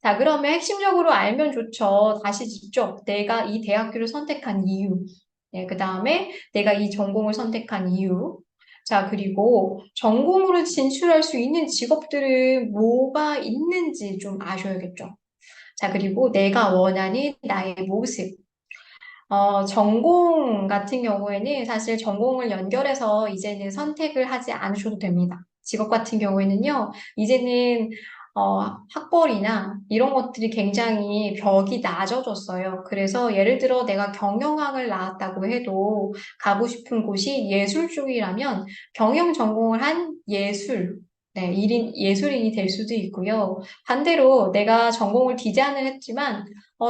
자, 그러면 핵심적으로 알면 좋죠. 다시 짚죠. 내가 이 대학교를 선택한 이유. 네, 그 다음에 내가 이 전공을 선택한 이유. 자, 그리고 전공으로 진출할 수 있는 직업들은 뭐가 있는지 좀 아셔야겠죠. 자, 그리고 내가 원하는 나의 모습. 전공 같은 경우에는 사실 전공을 연결해서 이제는 선택을 하지 않으셔도 됩니다. 직업 같은 경우에는요, 이제는 학벌이나 이런 것들이 굉장히 벽이 낮아졌어요. 그래서 예를 들어 내가 경영학을 나왔다고 해도 가고 싶은 곳이 예술 쪽이라면 경영 전공을 한 예술, 네, 예술인이 될 수도 있고요. 반대로 내가 전공을 디자인을 했지만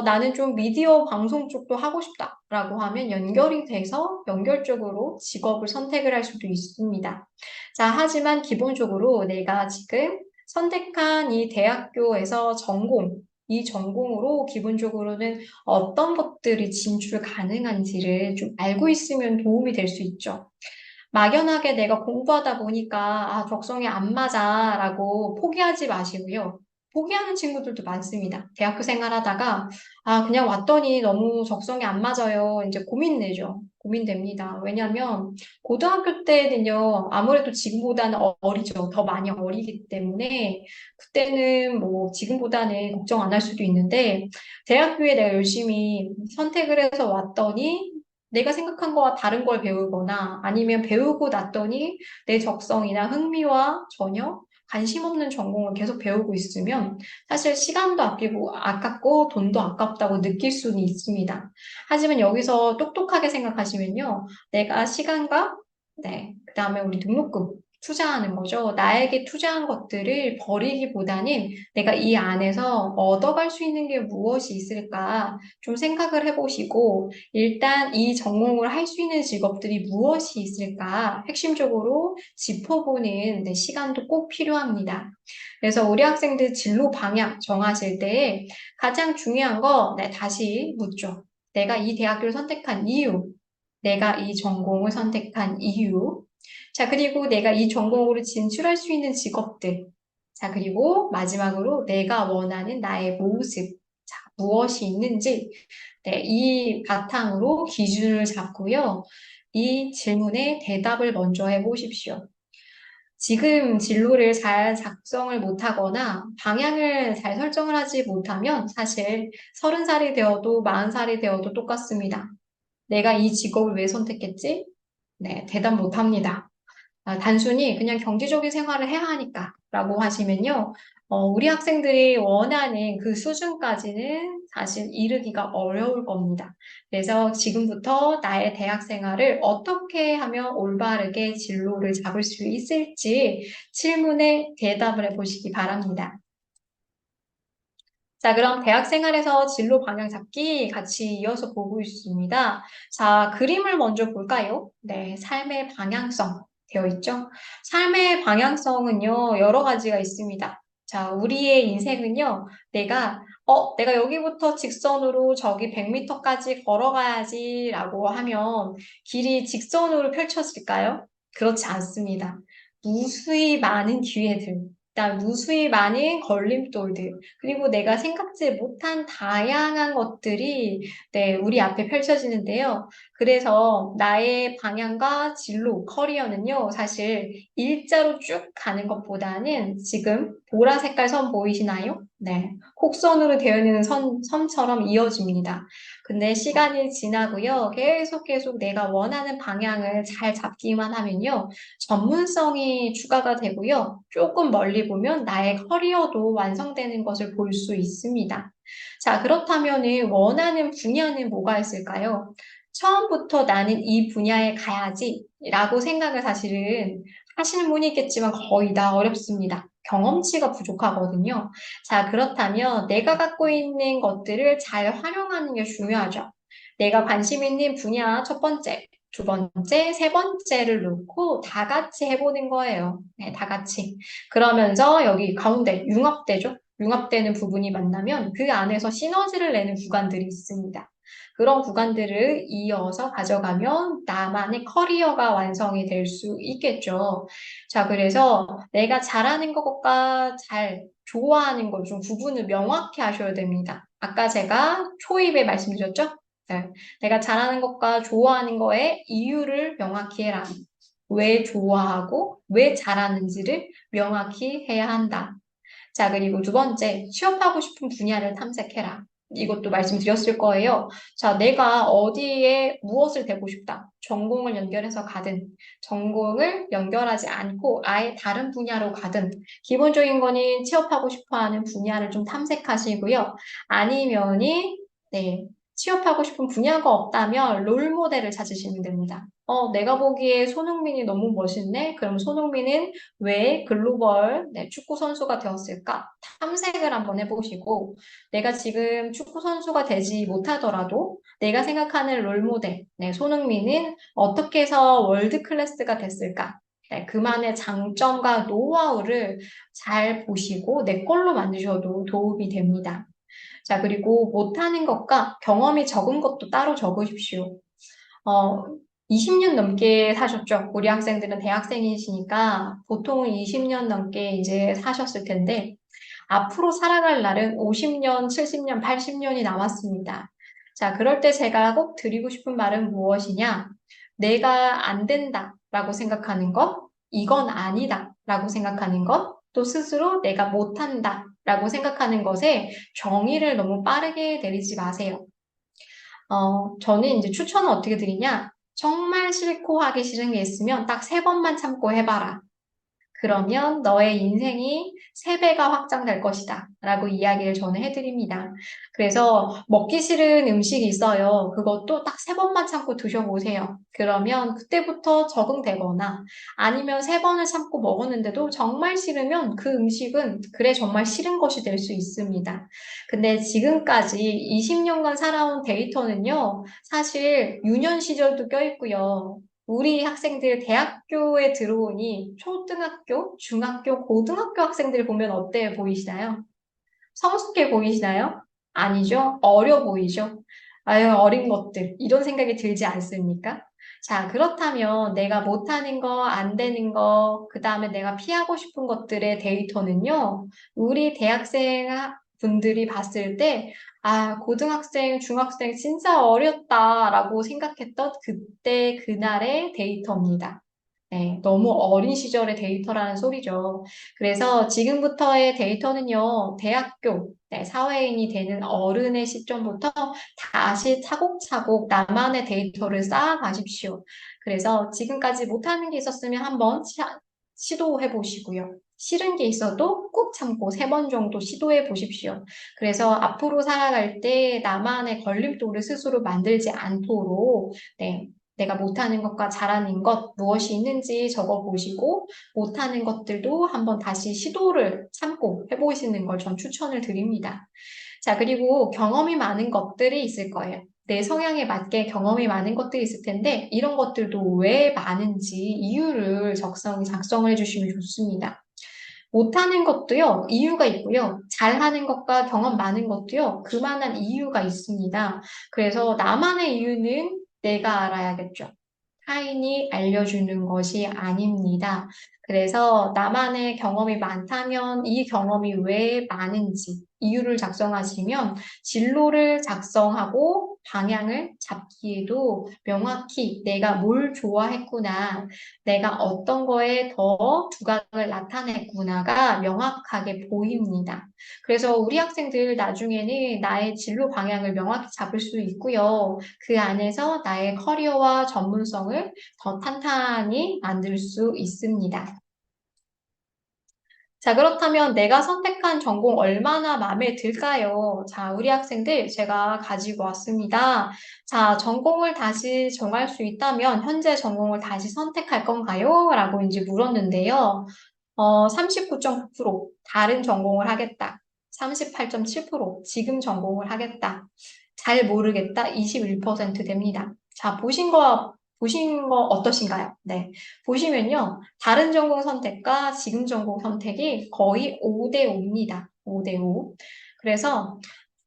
나는 좀 미디어 방송 쪽도 하고 싶다라고 하면 연결이 돼서 연결적으로 직업을 선택을 할 수도 있습니다. 자, 하지만 기본적으로 내가 지금 선택한 이 대학교에서 이 전공으로 기본적으로는 어떤 것들이 진출 가능한지를 좀 알고 있으면 도움이 될 수 있죠. 막연하게 내가 공부하다 보니까 적성에 안 맞아라고 포기하지 마시고요. 포기하는 친구들도 많습니다. 대학교 생활하다가 그냥 왔더니 너무 적성에 안 맞아요. 이제 고민되죠. 고민됩니다. 왜냐하면 고등학교 때는요. 아무래도 지금보다는 어리죠. 더 많이 어리기 때문에 그때는 뭐 지금보다는 걱정 안 할 수도 있는데 대학교에 내가 열심히 선택을 해서 왔더니 내가 생각한 거와 다른 걸 배우거나 아니면 배우고 났더니 내 적성이나 흥미와 전혀 관심 없는 전공을 계속 배우고 있으면 사실 시간도 아깝고 돈도 아깝다고 느낄 수는 있습니다. 하지만 여기서 똑똑하게 생각하시면요. 내가 시간과 그다음에 우리 등록금 투자하는 거죠. 나에게 투자한 것들을 버리기보다는 내가 이 안에서 얻어갈 수 있는 게 무엇이 있을까 좀 생각을 해보시고 일단 이 전공을 할 수 있는 직업들이 무엇이 있을까 핵심적으로 짚어보는 시간도 꼭 필요합니다. 그래서 우리 학생들 진로 방향 정하실 때 가장 중요한 거 다시 묻죠. 내가 이 대학교를 선택한 이유, 내가 이 전공을 선택한 이유, 자, 그리고 내가 이 전공으로 진출할 수 있는 직업들, 자, 그리고 마지막으로 내가 원하는 나의 모습, 자, 무엇이 있는지, 이 바탕으로 기준을 잡고요. 이 질문에 대답을 먼저 해보십시오. 지금 진로를 잘 작성을 못하거나 방향을 잘 설정을 하지 못하면 사실 30살이 되어도 40살이 되어도 똑같습니다. 내가 이 직업을 왜 선택했지? 네, 대답 못합니다. 단순히 그냥 경제적인 생활을 해야 하니까 라고 하시면요. 우리 학생들이 원하는 그 수준까지는 사실 이르기가 어려울 겁니다. 그래서 지금부터 나의 대학 생활을 어떻게 하면 올바르게 진로를 잡을 수 있을지 질문에 대답을 해보시기 바랍니다. 자, 그럼 대학 생활에서 진로 방향 잡기 같이 이어서 보고 있습니다. 자, 그림을 먼저 볼까요? 네, 삶의 방향성 되어 있죠? 삶의 방향성은요, 여러 가지가 있습니다. 자, 우리의 인생은요, 내가 여기부터 직선으로 저기 100m까지 걸어가야지라고 하면 길이 직선으로 펼쳐질까요? 그렇지 않습니다. 무수히 많은 기회들, 그다음 무수히 많은 걸림돌들, 그리고 내가 생각지 못한 다양한 것들이 우리 앞에 펼쳐지는데요. 그래서 나의 방향과 진로, 커리어는요, 사실 일자로 쭉 가는 것보다는 지금 보라 색깔 선 보이시나요? 네. 곡선으로 되어 있는 선처럼 이어집니다. 근데 시간이 지나고요. 계속 내가 원하는 방향을 잘 잡기만 하면요. 전문성이 추가가 되고요. 조금 멀리 보면 나의 커리어도 완성되는 것을 볼 수 있습니다. 자, 그렇다면은 원하는 분야는 뭐가 있을까요? 처음부터 나는 이 분야에 가야지 라고 생각을 사실은 하시는 분이 있겠지만 거의 다 어렵습니다. 경험치가 부족하거든요. 자, 그렇다면 내가 갖고 있는 것들을 잘 활용하는 게 중요하죠. 내가 관심 있는 분야 첫 번째, 두 번째, 세 번째를 놓고 다 같이 해보는 거예요. 네, 다 같이. 그러면서 여기 가운데 융합되죠? 융합되는 부분이 만나면 그 안에서 시너지를 내는 구간들이 있습니다. 그런 구간들을 이어서 가져가면 나만의 커리어가 완성이 될 수 있겠죠. 자, 그래서 내가 잘하는 것과 잘 좋아하는 것 중 구분을 명확히 하셔야 됩니다. 아까 제가 초입에 말씀드렸죠? 네. 내가 잘하는 것과 좋아하는 거의 이유를 명확히 해라. 왜 좋아하고 왜 잘하는지를 명확히 해야 한다. 자, 그리고 두 번째, 취업하고 싶은 분야를 탐색해라. 이것도 말씀드렸을 거예요. 자, 내가 어디에 무엇을 되고 싶다. 전공을 연결해서 가든, 전공을 연결하지 않고 아예 다른 분야로 가든, 기본적인 거는 취업하고 싶어 하는 분야를 좀 탐색하시고요. 아니면이, 네, 취업하고 싶은 분야가 없다면 롤 모델을 찾으시면 됩니다. 내가 보기에 손흥민이 너무 멋있네? 그럼 손흥민은 왜 글로벌 축구 선수가 되었을까? 탐색을 한번 해보시고, 내가 지금 축구 선수가 되지 못하더라도 내가 생각하는 롤모델, 손흥민은 어떻게 해서 월드 클래스가 됐을까? 그만의 장점과 노하우를 잘 보시고 내 걸로 만드셔도 도움이 됩니다. 자, 그리고 못하는 것과 경험이 적은 것도 따로 적으십시오. 어, 20년 넘게 사셨죠. 우리 학생들은 대학생이시니까 보통은 20년 넘게 이제 사셨을 텐데, 앞으로 살아갈 날은 50년, 70년, 80년이 남았습니다. 자, 그럴 때 제가 꼭 드리고 싶은 말은 무엇이냐? 내가 안 된다라고 생각하는 것, 이건 아니다라고 생각하는 것, 또 스스로 내가 못한다라고 생각하는 것에 정의를 너무 빠르게 내리지 마세요. 저는 이제 추천은 어떻게 드리냐? 정말 싫고 하기 싫은 게 있으면 딱 3번만 참고 해봐라. 그러면 너의 인생이 3배가 확장될 것이다. 라고 이야기를 저는 해드립니다. 그래서 먹기 싫은 음식이 있어요. 그것도 딱 3번만 참고 드셔보세요. 그러면 그때부터 적응되거나 아니면 3번을 참고 먹었는데도 정말 싫으면 그 음식은 그래 정말 싫은 것이 될 수 있습니다. 근데 지금까지 20년간 살아온 데이터는요. 사실 유년 시절도 껴있고요. 우리 학생들 대학교에 들어오니 초등학교, 중학교, 고등학교 학생들 보면 어때 보이시나요? 성숙해 보이시나요? 아니죠? 어려 보이죠? 아유, 어린 것들. 이런 생각이 들지 않습니까? 자, 그렇다면 내가 못하는 거, 안 되는 거, 그 다음에 내가 피하고 싶은 것들의 데이터는요, 우리 대학생 분들이 봤을 때, 아, 고등학생, 중학생 진짜 어렸다라고 생각했던 그때, 그날의 데이터입니다. 네, 너무 어린 시절의 데이터라는 소리죠. 그래서 지금부터의 데이터는요, 대학교, 사회인이 되는 어른의 시점부터 다시 차곡차곡 나만의 데이터를 쌓아가십시오. 그래서 지금까지 못하는 게 있었으면 한번 시도해 보시고요. 싫은 게 있어도 꾹 참고 3번 정도 시도해 보십시오. 그래서 앞으로 살아갈 때 나만의 걸림돌을 스스로 만들지 않도록, 내가 못하는 것과 잘하는 것 무엇이 있는지 적어 보시고 못하는 것들도 한번 다시 시도를 참고 해보시는 걸 전 추천을 드립니다. 자, 그리고 경험이 많은 것들이 있을 거예요. 내 성향에 맞게 경험이 많은 것들이 있을 텐데 이런 것들도 왜 많은지 이유를 작성을 해주시면 좋습니다. 못하는 것도요, 이유가 있고요. 잘하는 것과 경험 많은 것도요, 그만한 이유가 있습니다. 그래서 나만의 이유는 내가 알아야겠죠. 타인이 알려주는 것이 아닙니다. 그래서 나만의 경험이 많다면 이 경험이 왜 많은지 이유를 작성하시면 진로를 작성하고 방향을 잡기에도 명확히 내가 뭘 좋아했구나, 내가 어떤 거에 더 두각을 나타냈구나가 명확하게 보입니다. 그래서 우리 학생들 나중에는 나의 진로 방향을 명확히 잡을 수 있고요. 그 안에서 나의 커리어와 전문성을 더 탄탄히 만들 수 있습니다. 자, 그렇다면 내가 선택한 전공 얼마나 마음에 들까요? 자, 우리 학생들 제가 가지고 왔습니다. 자, 전공을 다시 정할 수 있다면 현재 전공을 다시 선택할 건가요? 라고 이제 물었는데요. 39.9%, 다른 전공을 하겠다. 38.7%, 지금 전공을 하겠다. 잘 모르겠다. 21% 됩니다. 자, 보신 거 어떠신가요? 네. 보시면요. 다른 전공 선택과 지금 전공 선택이 거의 5대 5입니다. 5대 5. 그래서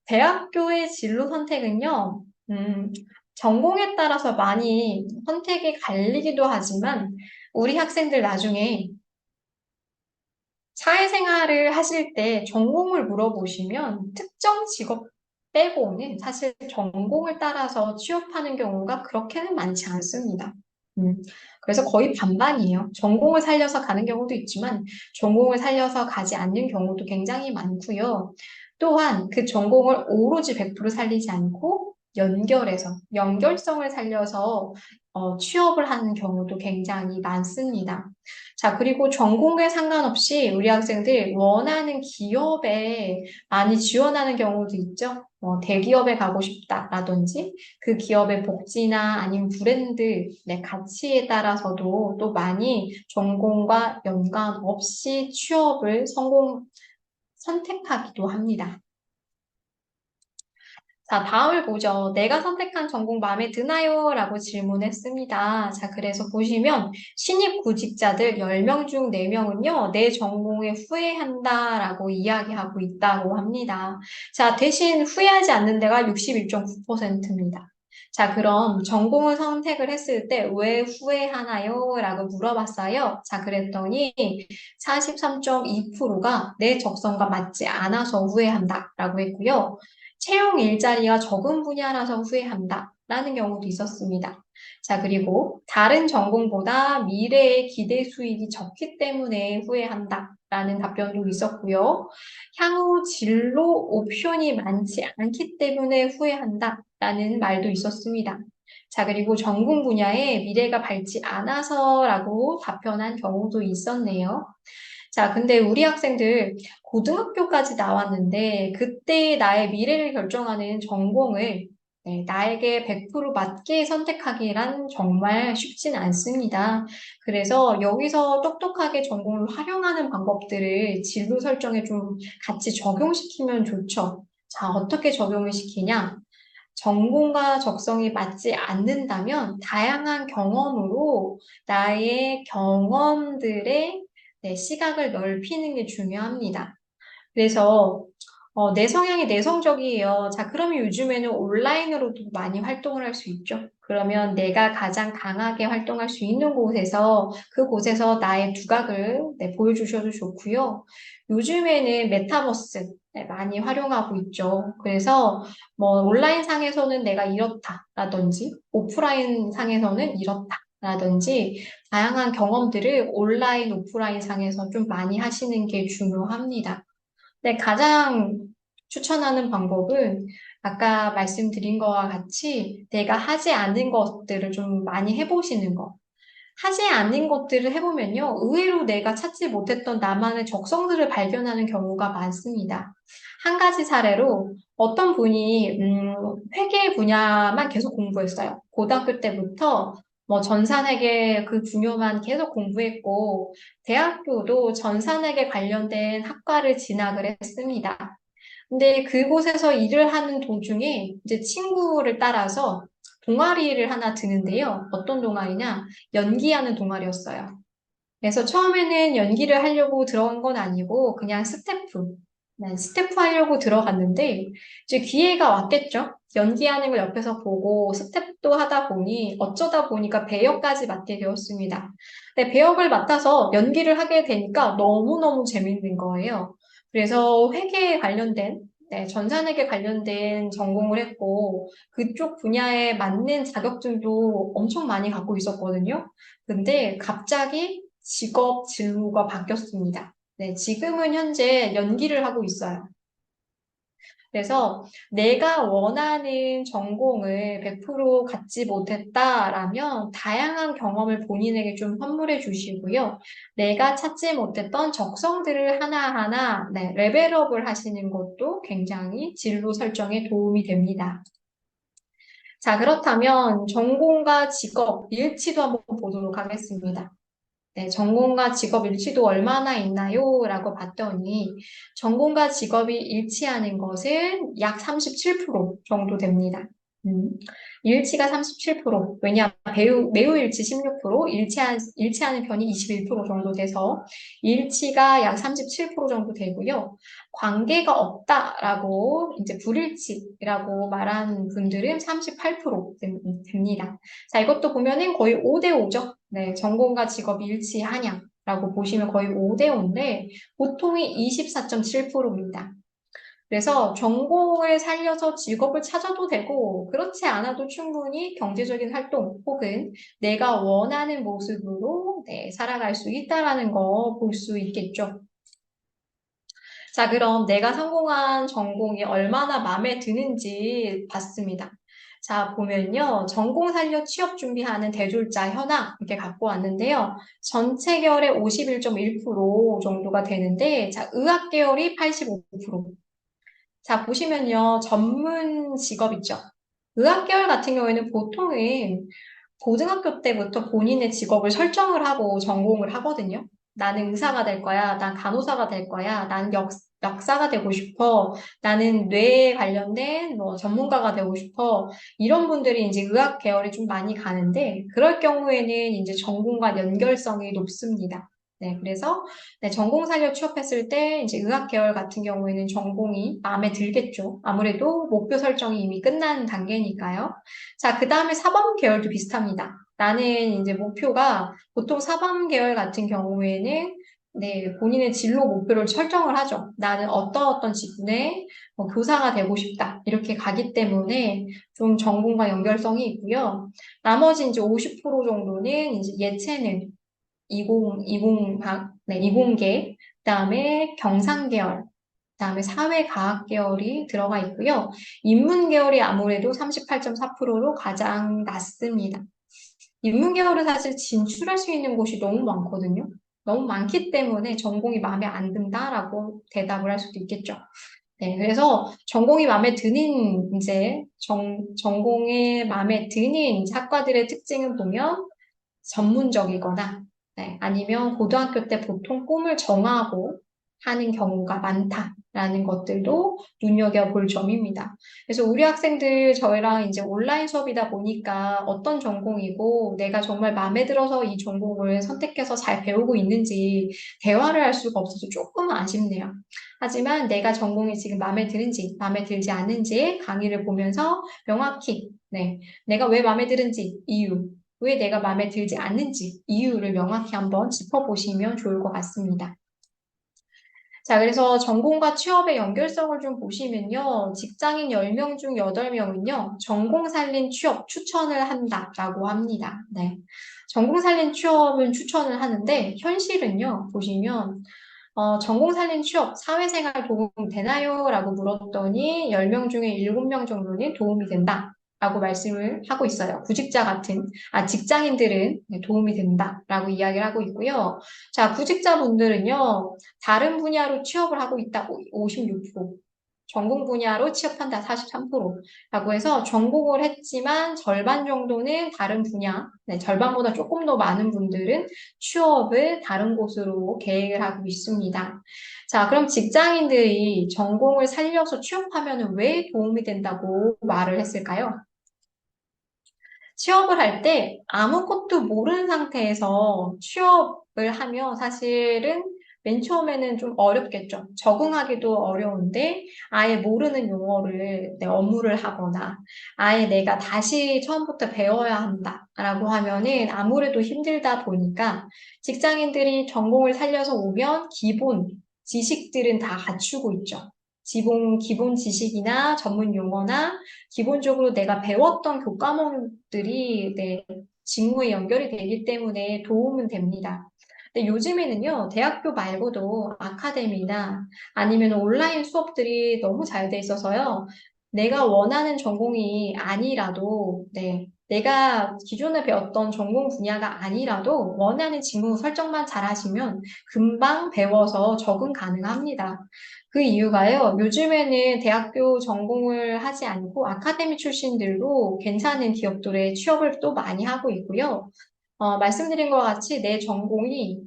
대학교의 진로 선택은요. 음, 전공에 따라서 많이 선택이 갈리기도 하지만 우리 학생들 나중에 사회생활을 하실 때 전공을 물어보시면 특정 직업 빼고는 사실 전공을 따라서 취업하는 경우가 그렇게는 많지 않습니다. 음, 그래서 거의 반반이에요. 전공을 살려서 가는 경우도 있지만 전공을 살려서 가지 않는 경우도 굉장히 많고요. 또한 그 전공을 오로지 100% 살리지 않고 연결해서, 연결성을 살려서 취업을 하는 경우도 굉장히 많습니다. 자, 그리고 전공에 상관없이 우리 학생들 원하는 기업에 많이 지원하는 경우도 있죠. 대기업에 가고 싶다라든지 그 기업의 복지나 아니면 브랜드, 네, 가치에 따라서도 또 많이 전공과 연관 없이 취업을 선택하기도 합니다. 자, 다음을 보죠. 내가 선택한 전공 마음에 드나요? 라고 질문했습니다. 자, 그래서 보시면 신입 구직자들 10명 중 4명은요, 내 전공에 후회한다 라고 이야기하고 있다고 합니다. 자, 대신 후회하지 않는 데가 61.9%입니다. 자, 그럼 전공을 선택을 했을 때 왜 후회하나요? 라고 물어봤어요. 자, 그랬더니 43.2%가 내 적성과 맞지 않아서 후회한다 라고 했고요. 채용 일자리가 적은 분야라서 후회한다. 라는 경우도 있었습니다. 자, 그리고 다른 전공보다 미래의 기대 수익이 적기 때문에 후회한다. 라는 답변도 있었고요. 향후 진로 옵션이 많지 않기 때문에 후회한다. 라는 말도 있었습니다. 자, 그리고 전공 분야에 미래가 밝지 않아서라고 답변한 경우도 있었네요. 자, 근데 우리 학생들 고등학교까지 나왔는데 그때 나의 미래를 결정하는 전공을 나에게 100% 맞게 선택하기란 정말 쉽진 않습니다. 그래서 여기서 똑똑하게 전공을 활용하는 방법들을 진로 설정에 좀 같이 적용시키면 좋죠. 자, 어떻게 적용을 시키냐? 전공과 적성이 맞지 않는다면 다양한 경험으로 나의 경험들의 시각을 넓히는 게 중요합니다. 그래서 내 성향이 내성적이에요. 자, 그러면 요즘에는 온라인으로도 많이 활동을 할 수 있죠. 그러면 내가 가장 강하게 활동할 수 있는 곳에서 그곳에서 나의 두각을 보여주셔도 좋고요. 요즘에는 메타버스 많이 활용하고 있죠. 그래서 뭐 온라인 상에서는 내가 이렇다라든지 오프라인 상에서는 이렇다라든지 다양한 경험들을 온라인, 오프라인 상에서 좀 많이 하시는 게 중요합니다. 네, 가장 추천하는 방법은 아까 말씀드린 거와 같이 내가 하지 않은 것들을 좀 많이 해보시는 거. 하지 않는 것들을 해보면요, 의외로 내가 찾지 못했던 나만의 적성들을 발견하는 경우가 많습니다. 한 가지 사례로 어떤 분이 회계 분야만 계속 공부했어요. 고등학교 때부터 뭐 전산회계 그 분야만 계속 공부했고 대학교도 전산회계 관련된 학과를 진학을 했습니다. 근데 그곳에서 일을 하는 도중에 이제 친구를 따라서 동아리를 하나 드는데요. 어떤 동아리냐? 연기하는 동아리였어요. 그래서 처음에는 연기를 하려고 들어간 건 아니고 그냥 스태프 하려고 들어갔는데 이제 기회가 왔겠죠. 연기하는 걸 옆에서 보고 스태프도 하다 보니 어쩌다 보니까 배역까지 맡게 되었습니다. 근데 배역을 맡아서 연기를 하게 되니까 너무너무 재밌는 거예요. 그래서 회계에 관련된 전산회계 관련된 전공을 했고 그쪽 분야에 맞는 자격증도 엄청 많이 갖고 있었거든요. 근데 갑자기 직업 진로가 바뀌었습니다. 네, 지금은 현재 연기를 하고 있어요. 그래서 내가 원하는 전공을 100% 갖지 못했다라면 다양한 경험을 본인에게 좀 선물해 주시고요. 내가 찾지 못했던 적성들을 하나하나 레벨업을 하시는 것도 굉장히 진로 설정에 도움이 됩니다. 자, 그렇다면 전공과 직업 일치도 한번 보도록 하겠습니다. 네, 전공과 직업 일치도 얼마나 있나요? 라고 봤더니 전공과 직업이 일치하는 것은 약 37% 정도 됩니다. 음, 일치가 37%, 왜냐, 매우 일치 16%, 일치하는 편이 21% 정도 돼서 일치가 약 37% 정도 되고요. 관계가 없다라고, 이제 불일치라고 말하는 분들은 38% 됩니다. 자, 이것도 보면은 거의 5대 5죠. 네, 전공과 직업이 일치하냐라고 보시면 거의 5대 5인데, 보통이 24.7%입니다. 그래서 전공을 살려서 직업을 찾아도 되고, 그렇지 않아도 충분히 경제적인 활동 혹은 내가 원하는 모습으로 네, 살아갈 수 있다라는 거 볼 수 있겠죠. 자, 그럼 내가 성공한 전공이 얼마나 마음에 드는지 봤습니다. 자, 보면요. 전공 살려 취업 준비하는 대졸자 현황 이렇게 갖고 왔는데요. 전체 계열의 51.1% 정도가 되는데, 자, 의학 계열이 85%, 자, 보시면요. 전문 직업 있죠. 의학계열 같은 경우에는 보통은 고등학교 때부터 본인의 직업을 설정을 하고 전공을 하거든요. 나는 의사가 될 거야. 난 간호사가 될 거야. 나는 역사가 되고 싶어. 나는 뇌에 관련된 뭐 전문가가 되고 싶어. 이런 분들이 이제 의학 계열이 좀 많이 가는데, 그럴 경우에는 이제 전공과 연결성이 높습니다. 네, 그래서 네, 전공 살려 취업했을 때 이제 의학 계열 같은 경우에는 전공이 마음에 들겠죠. 아무래도 목표 설정이 이미 끝난 단계니까요. 자, 그 다음에 사범 계열도 비슷합니다. 나는 이제 목표가 보통 사범 계열 같은 경우에는 네, 본인의 진로 목표를 설정을 하죠. 나는 어떤 직군의 교사가 되고 싶다. 이렇게 가기 때문에 좀 전공과 연결성이 있고요. 나머지 이제 50% 정도는 이제 예체능, 이공계, 그다음에 경상 계열, 그다음에 사회과학 계열이 들어가 있고요. 인문 계열이 아무래도 38.4%로 가장 낮습니다. 인문 계열은 사실 진출할 수 있는 곳이 너무 많거든요. 너무 많기 때문에 전공이 마음에 안 든다라고 대답을 할 수도 있겠죠. 네, 그래서 전공이 마음에 드는 이제 전공에 마음에 드는 이제 학과들의 특징을 보면 전문적이거나 네, 아니면 고등학교 때 보통 꿈을 정하고 하는 경우가 많다라는 것들도 눈여겨볼 점입니다. 그래서 우리 학생들 저희랑 이제 온라인 수업이다 보니까 어떤 전공이고 내가 정말 마음에 들어서 이 전공을 선택해서 잘 배우고 있는지 대화를 할 수가 없어서 조금 아쉽네요. 하지만 내가 전공이 지금 마음에 드는지 마음에 들지 않는지 강의를 보면서 명확히 네, 내가 왜 마음에 드는지 이유, 왜 내가 마음에 들지 않는지 이유를 명확히 한번 짚어보시면 좋을 것 같습니다. 자, 그래서 전공과 취업의 연결성을 좀 보시면요. 직장인 10명 중 8명은요. 전공 살린 취업 추천을 한다라고 합니다. 네. 전공 살린 취업은 추천을 하는데 현실은요. 보시면 전공 살린 취업, 사회생활 도움 되나요? 라고 물었더니 10명 중에 7명 정도는 도움이 된다. 라고 말씀을 하고 있어요. 직장인들은 네, 도움이 된다라고 이야기를 하고 있고요. 자, 구직자분들은요, 다른 분야로 취업을 하고 있다. 56%. 전공 분야로 취업한다. 43%라고 해서 전공을 했지만 절반 정도는 다른 분야, 네, 절반보다 조금 더 많은 분들은 취업을 다른 곳으로 계획을 하고 있습니다. 자, 그럼 직장인들이 전공을 살려서 취업하면 왜 도움이 된다고 말을 했을까요? 취업을 할 때 아무것도 모르는 상태에서 취업을 하면 사실은 맨 처음에는 좀 어렵겠죠. 적응하기도 어려운데 아예 모르는 용어를 내 업무를 하거나 아예 내가 다시 처음부터 배워야 한다라고 하면은 아무래도 힘들다 보니까 직장인들이 전공을 살려서 오면 기본 지식들은 다 갖추고 있죠. 기본 지식이나 전문 용어나 기본적으로 내가 배웠던 교과목들이 내 직무에 연결이 되기 때문에 도움은 됩니다. 근데 요즘에는요, 대학교 말고도 아카데미나 아니면 온라인 수업들이 너무 잘 돼 있어서요, 내가 원하는 전공이 아니라도, 네, 내가 기존에 배웠던 전공 분야가 아니라도 원하는 직무 설정만 잘 하시면 금방 배워서 적응 가능합니다. 그 이유가요, 요즘에는 대학교 전공을 하지 않고 아카데미 출신들도 괜찮은 기업들에 취업을 또 많이 하고 있고요. 말씀드린 것 같이 내 전공이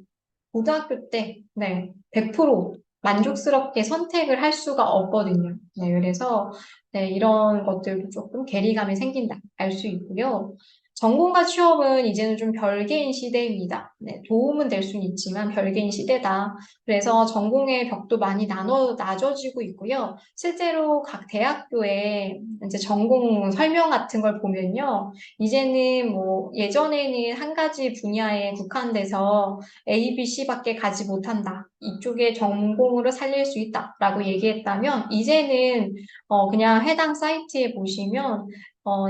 고등학교 때, 네, 100% 만족스럽게 선택을 할 수가 없거든요. 네, 그래서 네, 이런 것들도 조금 괴리감이 생긴다. 알 수 있고요. 전공과 취업은 이제는 좀 별개인 시대입니다. 네, 도움은 될 수는 있지만 별개인 시대다. 그래서 전공의 벽도 많이 낮아지고 있고요. 실제로 각 대학교에 이제 전공 설명 같은 걸 보면요. 이제는 뭐 예전에는 한 가지 분야에 국한돼서 A, B, C밖에 가지 못한다. 이쪽에 전공으로 살릴 수 있다라고 얘기했다면 이제는 그냥 해당 사이트에 보시면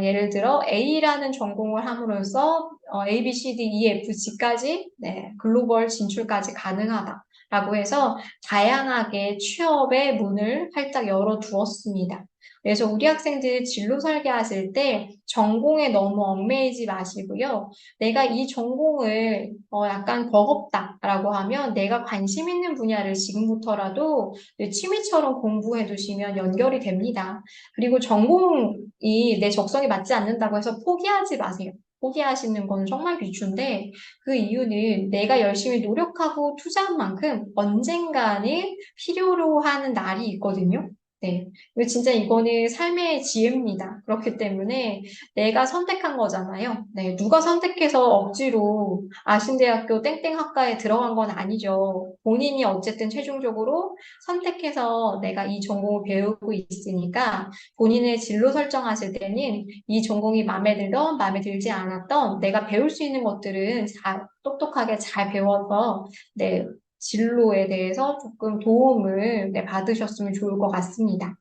예를 들어 A라는 전공을 함으로써 A, B, C, D, E, F, G까지 네, 글로벌 진출까지 가능하다라고 해서 다양하게 취업의 문을 활짝 열어두었습니다. 그래서 우리 학생들 진로 설계하실 때 전공에 너무 얽매이지 마시고요. 내가 이 전공을 약간 버겁다라고 하면 내가 관심 있는 분야를 지금부터라도 취미처럼 공부해 두시면 연결이 됩니다. 그리고 전공이 내 적성에 맞지 않는다고 해서 포기하지 마세요. 포기하시는 건 정말 비추인데 그 이유는 내가 열심히 노력하고 투자한 만큼 언젠가는 필요로 하는 날이 있거든요. 네. 이거 진짜 이거는 삶의 지혜입니다. 그렇기 때문에 내가 선택한 거잖아요. 네. 누가 선택해서 억지로 아신대학교 땡땡 학과에 들어간 건 아니죠. 본인이 어쨌든 최종적으로 선택해서 내가 이 전공을 배우고 있으니까 본인의 진로 설정하실 때는 이 전공이 마음에 들던 마음에 들지 않았던 내가 배울 수 있는 것들은 잘 똑똑하게 잘 배워서 내 진로에 대해서 조금 도움을 받으셨으면 좋을 것 같습니다.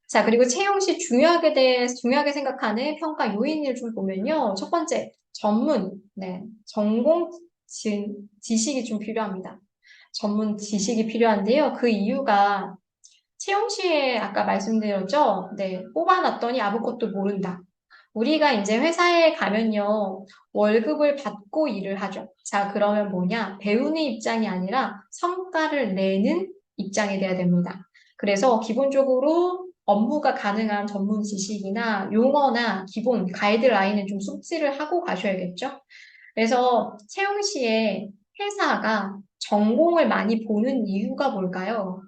자, 그리고 채용 시 중요하게 생각하는 평가 요인을 좀 보면요. 첫 번째, 전문, 네, 전공 지식이 좀 필요합니다. 전문 지식이 필요한데요. 그 이유가 채용 시에 아까 말씀드렸죠? 네, 뽑아놨더니 아무것도 모른다. 우리가 이제 회사에 가면요, 월급을 받고 일을 하죠. 자, 그러면 뭐냐? 배우는 입장이 아니라 성과를 내는 입장이 돼야 됩니다. 그래서 기본적으로 업무가 가능한 전문 지식이나 용어나 기본 가이드라인을 좀 숙지를 하고 가셔야겠죠? 그래서 채용 시에 회사가 전공을 많이 보는 이유가 뭘까요?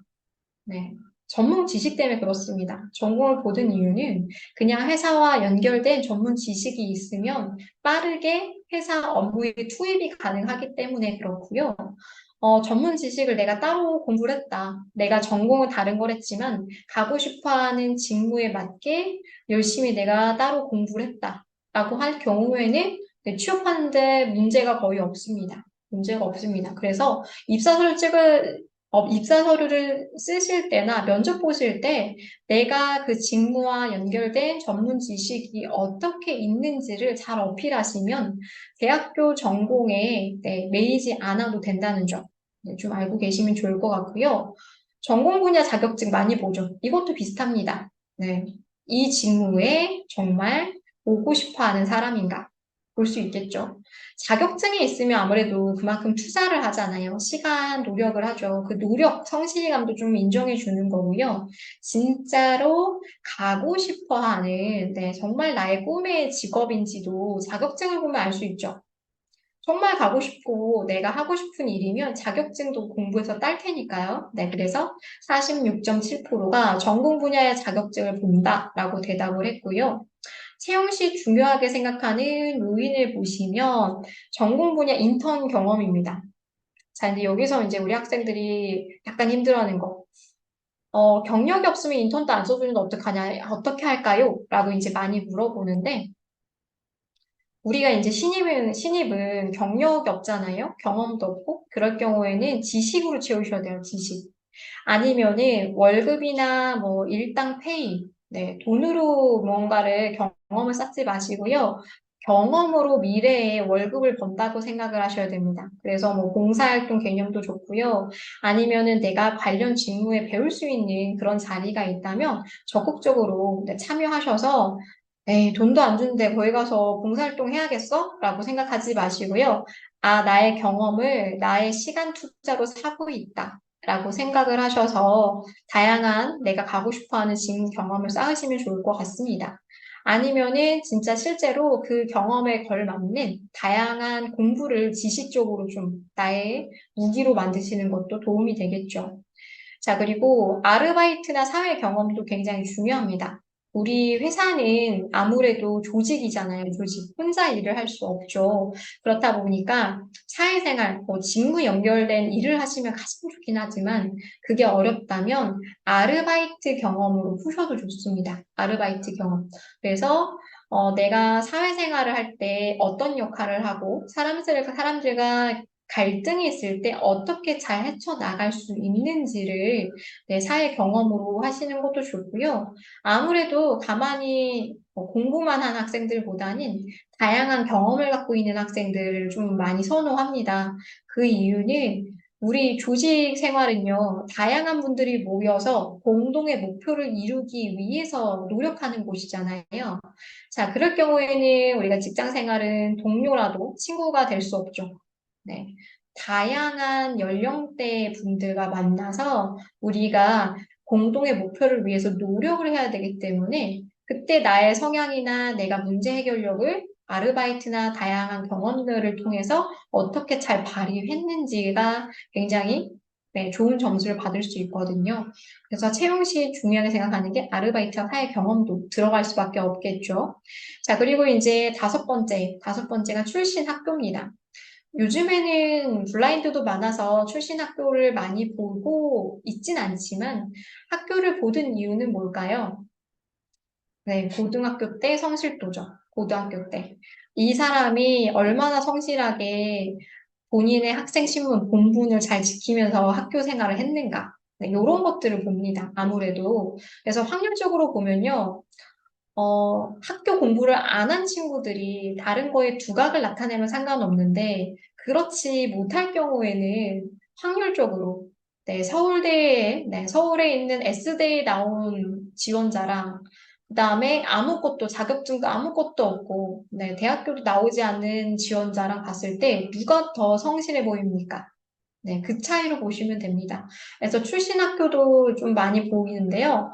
네. 전문 지식 때문에 그렇습니다. 전공을 보던 이유는 그냥 회사와 연결된 전문 지식이 있으면 빠르게 회사 업무에 투입이 가능하기 때문에 그렇고요. 전문 지식을 내가 따로 공부를 했다. 내가 전공은 다른 걸 했지만 가고 싶어 하는 직무에 맞게 열심히 내가 따로 공부를 했다. 라고 할 경우에는 네, 취업하는데 문제가 거의 없습니다. 문제가 없습니다. 그래서 입사 서류를 쓰실 때나 면접 보실 때 내가 그 직무와 연결된 전문 지식이 어떻게 있는지를 잘 어필하시면 대학교 전공에 네, 매이지 않아도 된다는 점 네, 좀 알고 계시면 좋을 것 같고요. 전공 분야 자격증 많이 보죠. 이것도 비슷합니다. 네. 이 직무에 정말 오고 싶어 하는 사람인가 볼 수 있겠죠. 자격증이 있으면 아무래도 그만큼 투자를 하잖아요. 시간, 노력을 하죠. 그 노력, 성실감도 좀 인정해 주는 거고요. 진짜로 가고 싶어 하는, 네, 정말 나의 꿈의 직업인지도 자격증을 보면 알 수 있죠. 정말 가고 싶고 내가 하고 싶은 일이면 자격증도 공부해서 딸 테니까요. 네, 그래서 46.7%가 전공 분야의 자격증을 본다라고 대답을 했고요. 채용 시 중요하게 생각하는 요인을 보시면 전공 분야 인턴 경험입니다. 자, 근데 여기서 이제 우리 학생들이 약간 힘들어하는 거. 경력이 없으면 인턴도 안 써주는데 어떡하냐, 어떻게 할까요? 라고 이제 많이 물어보는데, 우리가 이제 신입은 경력이 없잖아요? 경험도 없고, 그럴 경우에는 지식으로 채우셔야 돼요, 지식. 아니면은 월급이나 뭐 일당 페이, 네, 돈으로 뭔가를 경험을 쌓지 마시고요. 경험으로 미래에 월급을 번다고 생각을 하셔야 됩니다. 그래서 뭐 봉사활동 개념도 좋고요. 아니면은 내가 관련 직무에 배울 수 있는 그런 자리가 있다면 적극적으로 네, 참여하셔서 에이, 돈도 안 주는데 거기 가서 봉사활동 해야겠어? 라고 생각하지 마시고요. 아, 나의 경험을 나의 시간 투자로 사고 있다. 라고 생각을 하셔서 다양한 내가 가고 싶어 하는 직무 경험을 쌓으시면 좋을 것 같습니다. 아니면은 진짜 실제로 그 경험에 걸맞는 다양한 공부를 지식적으로 좀 나의 무기로 만드시는 것도 도움이 되겠죠. 자, 그리고 아르바이트나 사회 경험도 굉장히 중요합니다. 우리 회사는 아무래도 조직이잖아요, 조직. 혼자 일을 할 수 없죠. 그렇다 보니까 사회생활, 직무 연결된 일을 하시면 가장 좋긴 하지만 그게 어렵다면 아르바이트 경험으로 푸셔도 좋습니다. 아르바이트 경험. 그래서 내가 사회생활을 할 때 어떤 역할을 하고 사람들과 갈등이 있을 때 어떻게 잘 헤쳐나갈 수 있는지를 사회 경험으로 하시는 것도 좋고요. 아무래도 가만히 공부만 한 학생들보다는 다양한 경험을 갖고 있는 학생들을 좀 많이 선호합니다. 그 이유는 우리 조직 생활은요, 다양한 분들이 모여서 공동의 목표를 이루기 위해서 노력하는 곳이잖아요. 자, 그럴 경우에는 우리가 직장 생활은 동료라도 친구가 될 수 없죠. 네. 다양한 연령대 분들과 만나서 우리가 공동의 목표를 위해서 노력을 해야 되기 때문에 그때 나의 성향이나 내가 문제 해결력을 아르바이트나 다양한 경험들을 통해서 어떻게 잘 발휘했는지가 굉장히 좋은 점수를 받을 수 있거든요. 그래서 채용 시 중요하게 생각하는 게 아르바이트와 사회 경험도 들어갈 수밖에 없겠죠. 자, 그리고 이제 다섯 번째가 출신 학교입니다. 요즘에는 블라인드도 많아서 출신 학교를 많이 보고 있진 않지만 학교를 보던 이유는 뭘까요? 네, 고등학교 때 성실도죠. 고등학교 때. 이 사람이 얼마나 성실하게 본인의 학생 신분, 본분을 잘 지키면서 학교 생활을 했는가. 네, 이런 것들을 봅니다. 아무래도. 그래서 확률적으로 보면요. 학교 공부를 안 한 친구들이 다른 거에 두각을 나타내면 상관없는데, 그렇지 못할 경우에는 확률적으로, 서울에 있는 S대에 나온 지원자랑, 그 다음에 아무것도, 자격증도 아무것도 없고, 대학교도 나오지 않는 지원자랑 봤을 때, 누가 더 성실해 보입니까? 네, 그 차이로 보시면 됩니다. 그래서 출신 학교도 좀 많이 보이는데요.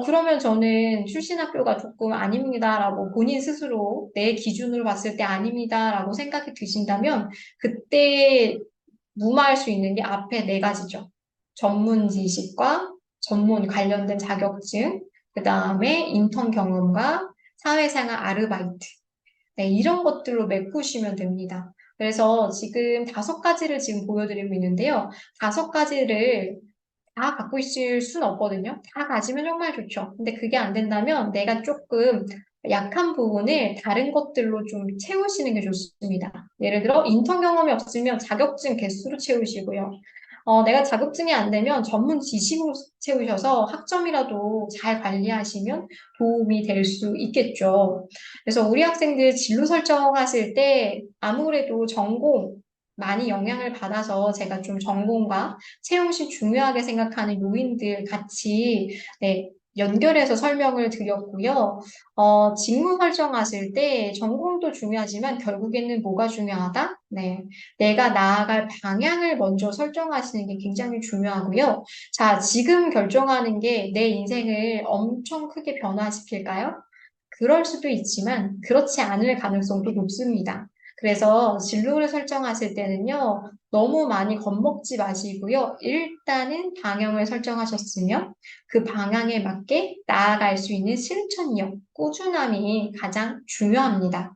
그러면 저는 출신 학교가 조금 아닙니다라고 본인 스스로 내 기준으로 봤을 때 아닙니다라고 생각이 드신다면 그때 무마할 수 있는 게 앞에 네 가지죠. 전문 지식과 전문 관련된 자격증, 그 다음에 인턴 경험과 사회생활 아르바이트. 네, 이런 것들로 메꾸시면 됩니다. 그래서 지금 다섯 가지를 지금 보여드리고 있는데요. 다섯 가지를 다 갖고 있을 수는 없거든요. 다 가지면 정말 좋죠. 근데 그게 안 된다면 내가 조금 약한 부분을 다른 것들로 좀 채우시는 게 좋습니다. 예를 들어 인턴 경험이 없으면 자격증 개수로 채우시고요. 내가 자격증이 안 되면 전문 지식으로 채우셔서 학점이라도 잘 관리하시면 도움이 될 수 있겠죠. 그래서 우리 학생들 진로 설정하실 때 아무래도 전공 많이 영향을 받아서 제가 좀 전공과 채용 시 중요하게 생각하는 요인들 같이 연결해서 설명을 드렸고요. 직무 설정하실 때 전공도 중요하지만 결국에는 뭐가 중요하다? 네. 내가 나아갈 방향을 먼저 설정하시는 게 굉장히 중요하고요. 자, 지금 결정하는 게 내 인생을 엄청 크게 변화시킬까요? 그럴 수도 있지만 그렇지 않을 가능성도 높습니다. 그래서 진로를 설정하실 때는요, 너무 많이 겁먹지 마시고요. 일단은 방향을 설정하셨으면 그 방향에 맞게 나아갈 수 있는 실천력, 꾸준함이 가장 중요합니다.